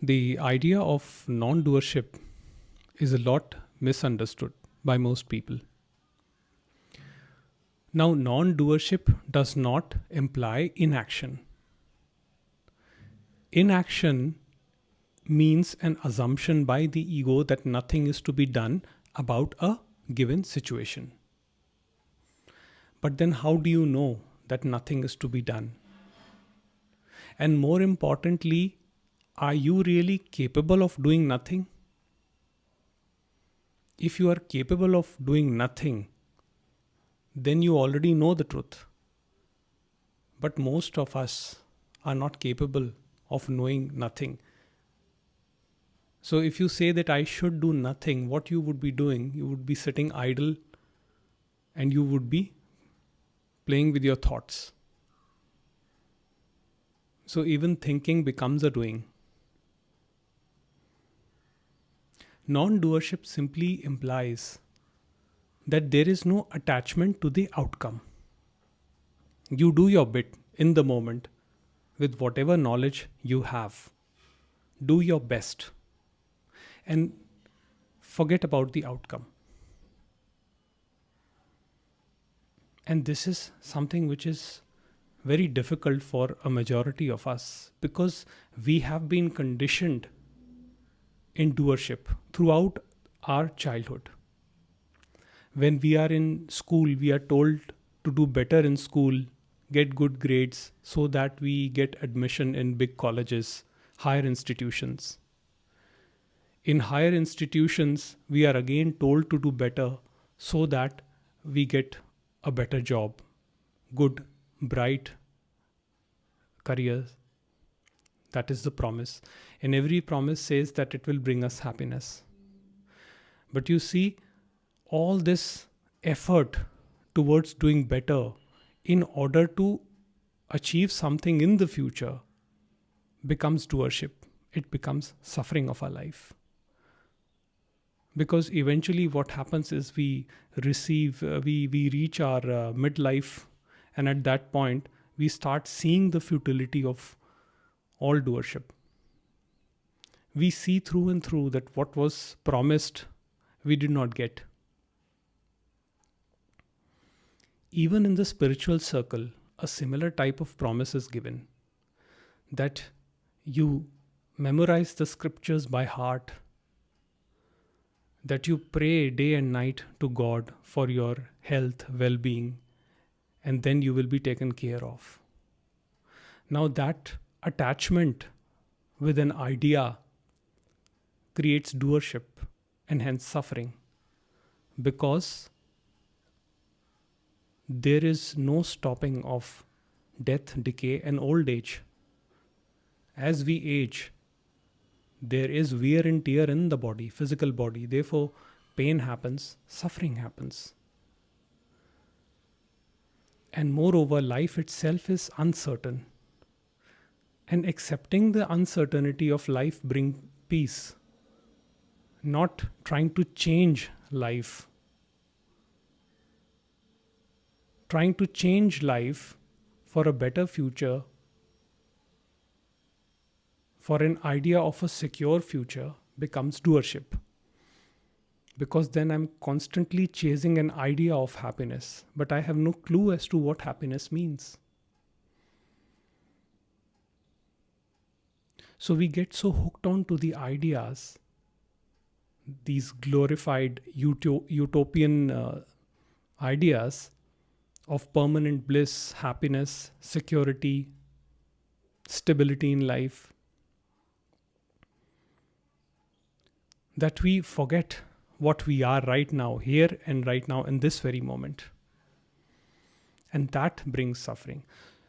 The idea of non-doership is a lot misunderstood by most people. Now, non-doership does not imply inaction. Inaction means an assumption by the ego that nothing is to be done about a given situation. But then how do you know that nothing is to be done? And more importantly, are you really capable of doing nothing? If you are capable of doing nothing, then you already know the truth. But most of us are not capable of knowing nothing. So if you say that I should do nothing, what you would be doing, you would be sitting idle and you would be playing with your thoughts. So even thinking becomes a doing. Non-doership simply implies that there is no attachment to the outcome. You do your bit in the moment with whatever knowledge you have. Do your best and forget about the outcome. And this is something which is very difficult for a majority of us because we have been conditioned in doership throughout our childhood. When we are in school, we are told to do better in school, get good grades so that we get admission in big colleges, higher institutions. In higher institutions, we are again told to do better so that we get a better job, good, bright careers. That is the promise. And every promise says that it will bring us happiness. But you see, all this effort towards doing better in order to achieve something in the future becomes doership. It becomes suffering of our life. Because eventually what happens is we reach our midlife, and at that point we start seeing the futility of all doership. We see through and through that what was promised we did not get. Even in the spiritual circle, a similar type of promise is given, that you memorize the scriptures by heart, that you pray day and night to God for your health, well-being, and then you will be taken care of. Now that attachment with an idea creates doership and hence suffering, because there is no stopping of death, decay, and old age. As we age, there is wear and tear in the body, physical body. Therefore, pain happens, suffering happens. And moreover, life itself is uncertain. And accepting the uncertainty of life brings peace. Not trying to change life. Trying to change life for a better future, for an idea of a secure future, becomes doership. Because then I'm constantly chasing an idea of happiness, but I have no clue as to what happiness means. So we get so hooked on to the ideas, these glorified utopian ideas of permanent bliss, happiness, security, stability in life, that we forget what we are right now, here and right now in this very moment. And that brings suffering.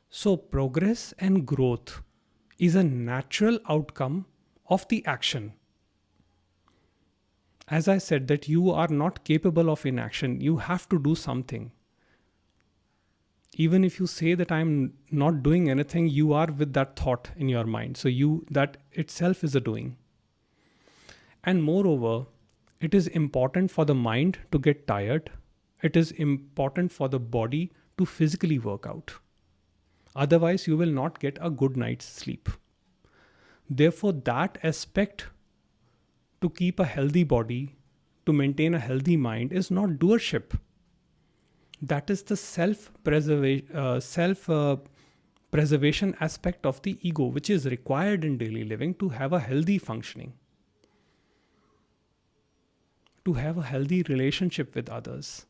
So progress and growth is a natural outcome of the action. As I said, that you are not capable of inaction. You have to do something. Even if you say that I'm not doing anything, you are with that thought in your mind. So that itself is a doing. And moreover, it is important for the mind to get tired. It is important for the body to physically work out. Otherwise, you will not get a good night's sleep. Therefore, that aspect to keep a healthy body, to maintain a healthy mind, is not doership. That is the self-preservation aspect of the ego, which is required in daily living to have a healthy functioning, to have a healthy relationship with others.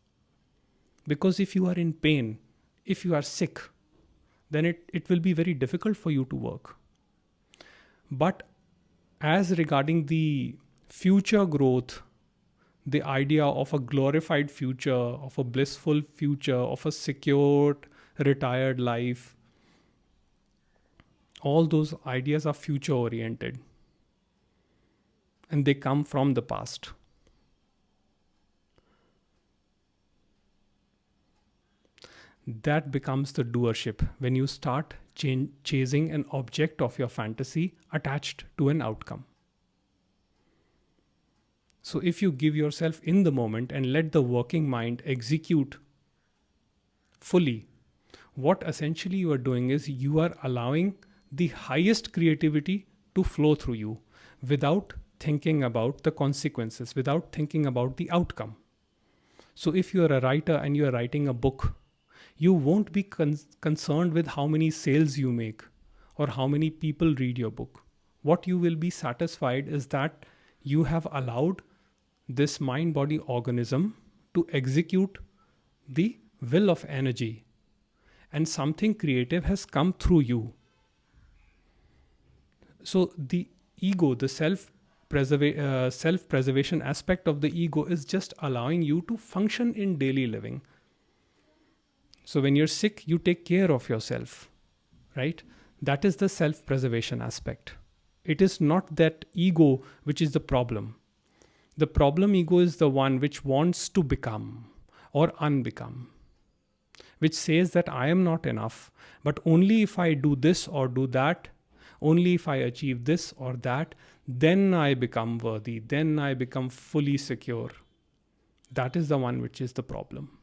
Because if you are in pain, if you are sick, then it will be very difficult for you to work. But as regarding the future growth, the idea of a glorified future, of a blissful future, of a secured, retired life, all those ideas are future oriented. And they come from the past. That becomes the doership when you start chasing an object of your fantasy attached to an outcome. So if you give yourself in the moment and let the working mind execute fully, what essentially you are doing is you are allowing the highest creativity to flow through you without thinking about the consequences, without thinking about the outcome. So if you are a writer and you are writing a book, you won't be concerned with how many sales you make or how many people read your book. What you will be satisfied is that you have allowed this mind-body organism to execute the will of energy, and something creative has come through you. So the ego, the self-preservation aspect of the ego is just allowing you to function in daily living. So when you're sick, you take care of yourself, right? That is the self-preservation aspect. It is not that ego which is the problem. The problem ego is the one which wants to become or unbecome, which says that I am not enough, but only if I do this or do that, only if I achieve this or that, then I become worthy, then I become fully secure. That is the one which is the problem.